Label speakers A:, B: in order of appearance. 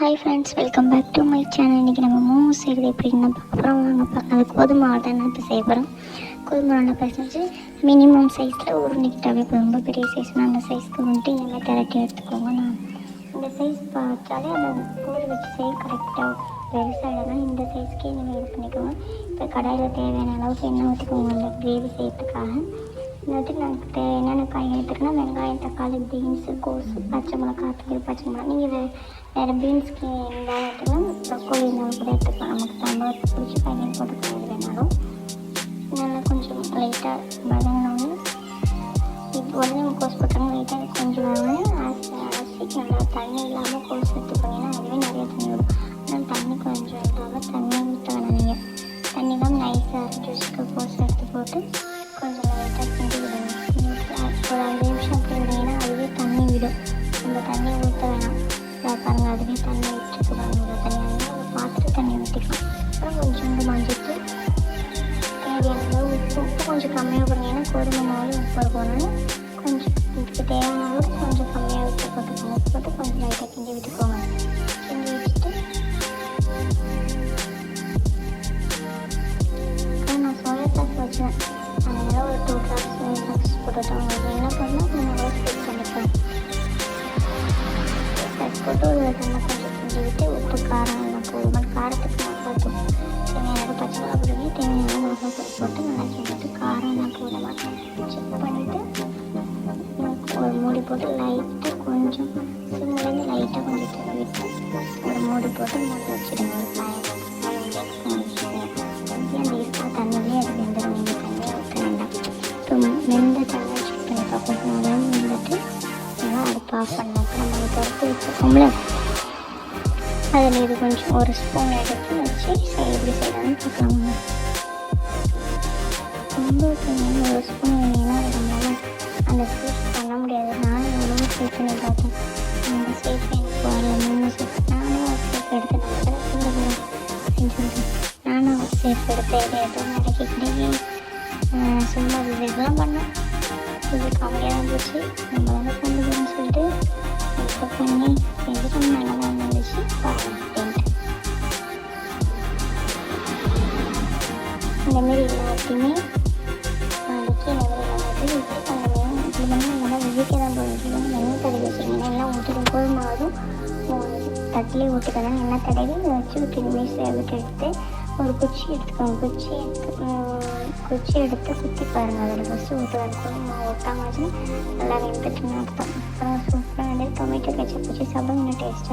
A: Hi friends, welcome back to my channel. இன்றைக்கி நம்ம மோமோஸ் செய்கிறது எப்படின்னு பார்க்க போகிறோம். வாங்க பார்க்கலாம். அது கோதுமை ஆட்டை நான் இப்போ செய்ய போகிறோம். கோதுமை ஆட்டை பசஞ்சு மினிமம் சைஸில் உருண்டிக்கிட்டாவே ரொம்ப பெரிய சைஸ்னால் அந்த சைஸ்க்கு வந்துட்டு இனிமேல் திரட்டி எடுத்துக்கோங்க. நான் இந்த சைஸ் பார்த்தாலே அந்த கூறு வச்சு செய்ய கரெக்டாக பெருசாகிடலாம். இந்த சைஸ்க்கே நீங்கள் இது பண்ணிக்கோங்க. இப்போ கடாயில் தேவையான அளவுக்கு எண்ணெய் ஊற்றிக்கோங்க அந்த கிரேவி செய்யறதுக்காக. வந்துட்டு நமக்கு என்னென்ன காய் எடுத்துக்கணும், வெங்காயம், தக்காளி, பீன்ஸு, கோஸு, பச்சை மிளகா, பச்சை மிளகா. நீங்கள் வேறு பீன்ஸ்க்கு இருந்தாலும் எடுத்துக்கலாம், ப்ரொக்கோலி இருந்தாலும் கூட எடுத்துக்கலாம். நமக்கு சாம்பார் பிடிச்சி காய்கறி போட்டுக்கலாம் எது வேணாலும். நல்லா கொஞ்சம் லைட்டாக வதங்கினோன்னு இப்போ உடனே கோஸ் போட்டாங்க. லைட்டாக கொஞ்சம் அரிசி நல்லா தண்ணி இல்லாமல் கோஸ் எடுத்து போனீங்கன்னா அதுவே நிறைய தண்ணி வரும். ஆனால் தண்ணி கொஞ்சம் இல்லாமல் தண்ணி ஊற்ற வேணாம். நீங்கள் தண்ணி இல்லாமல் நைஸாக அரைச்சி வச்சுக்க கோஸ் எடுத்து போட்டு கொஞ்சம் லைட்டாக கிண்டி விடுங்க. ஒரு 5 நிமிஷம் அப்படி விட்டிங்கன்னா அதுவே தண்ணி விடும். நம்ம தண்ணி ஊற்ற வேணாம். பாருங்கள், அதுவே தண்ணி விட்டுருக்கு பாருங்கள். தண்ணி ஒரு பாத்திர தண்ணி ஊற்றிக்கலாம். அப்புறம் கொஞ்சோண்டு மஞ்சள், தேவையான அளவு உப்பு கொஞ்சம் கம்மியாக போடுங்கன்னா கோதுமை மாவு உப்பு இருக்கணும்னு கொஞ்சம் இதுக்கு தேவையான அளவுக்கு கொஞ்சம் கம்மியாக உப்பு போட்டுக்கோங்க. உப்பு போட்டு கொஞ்சம் லைட்டாக கிண்டி விட்டுக்கோங்க. கிண்டி வச்சுட்டு நான் சோயா சாஸ் வச்சேன். அதனால ஒரு 2 ட்ராப்ஸ் சோயா சாஸ் போட்டுவிட்டேன். உங்களுக்கு என்ன பண்ணால் கொஞ்சம் ரோஸ் ஸ்பெக்ட் பண்ணிக்கலாம். போட்டு ஒரு நல்லா கொஞ்சம் கிண்டி விட்டு உப்பு காரம் எல்லாம் போதும். காரத்துக்கு மிளகாத்தூள் தேவையான பச்சை மிளகா போடுங்க. தேவையான மிளகாத்தூள் போட்டு நல்லா கிண்டிட்டு காரம் எல்லாம் போதுமா செக் பண்ணிவிட்டு ஒரு மூடி போட்டு லைட்டாக கொஞ்சம் சிம்லேருந்து லைட்டாக கொஞ்சம் தண்ணி விட்டு ஒரு மூடி போட்டு மூடி வச்சுடுங்க. ஒரு 5 அந்த இருக்கிற தண்ணியிலே அது வெந்துடும். நீங்கள் தண்ணியை ஊற்ற வேண்டாம். இப்போ வெந்த தண்ணி செக் பண்ணி பார்க்கணும். வந்துட்டு நல்லா அடுப்பு ஆஃப் பண்ணாக்க நம்ம எடுத்து வச்சுக்கோம்ல, அதில் இது கொஞ்சம் ஒரு ஸ்பூன் எடுத்து வச்சு எப்படி செய்யலாம்னு பார்க்கலாங்க. ரொம்ப ஒரு ஸ்பூன் வேணுங்கன்னா அது நம்மளால் அந்த ஸ்வீட் பண்ண முடியாது. நானும் எவ்வளோ ஸ்வீட் பண்ணி பார்த்தேன். அந்த ஸ்வீட் எனக்கு வரல. 3 ஸ்வீட் நானும் ஒரு ஸ்வீட் எடுத்து செஞ்சுருக்கேன். நானும் ஒரு ஸ்வீட் எடுத்து எதுவும் நடக்கிட்டே சும்மா இதெல்லாம் பண்ணேன். இது காமெடியாக இருந்துச்சு. நம்ம வந்து கொண்டு போகணும்னு சொல்லிட்டு மேக்கப் பண்ணி செஞ்சுட்டு நல்லா தான் இருந்துச்சு. இந்தமாரி எல்லாத்தையுமே நாளைக்கு எல்லாத்தையும் இப்படி பண்ணணும். இப்படி பண்ணால் நல்லா விஜய்க்கே தான் போடுறது. எண்ணெய் தடவி வச்சுருங்கன்னா எல்லாம் ஊற்றிடும். கோதுமாவும் தட்டிலே ஊற்றிக்கலாம். எண்ணெய் தடவி வச்சு விட்டு எடுத்து ஒரு குச்சி எடுத்துக்கோங்க. குச்சி எடுத்து குத்தி பாருங்கள். அதில் ஃபஸ்ட்டு ஊற்றுவார் கோதுமை ஒட்டாமல் வச்சு நல்லா வெந்துட்டுன்னு அர்த்தம். அப்புறம் சூப்பராக வந்து டொமேட்டோ கெச்சப் வச்சு சாப்பிட இன்னும் டேஸ்ட்டாக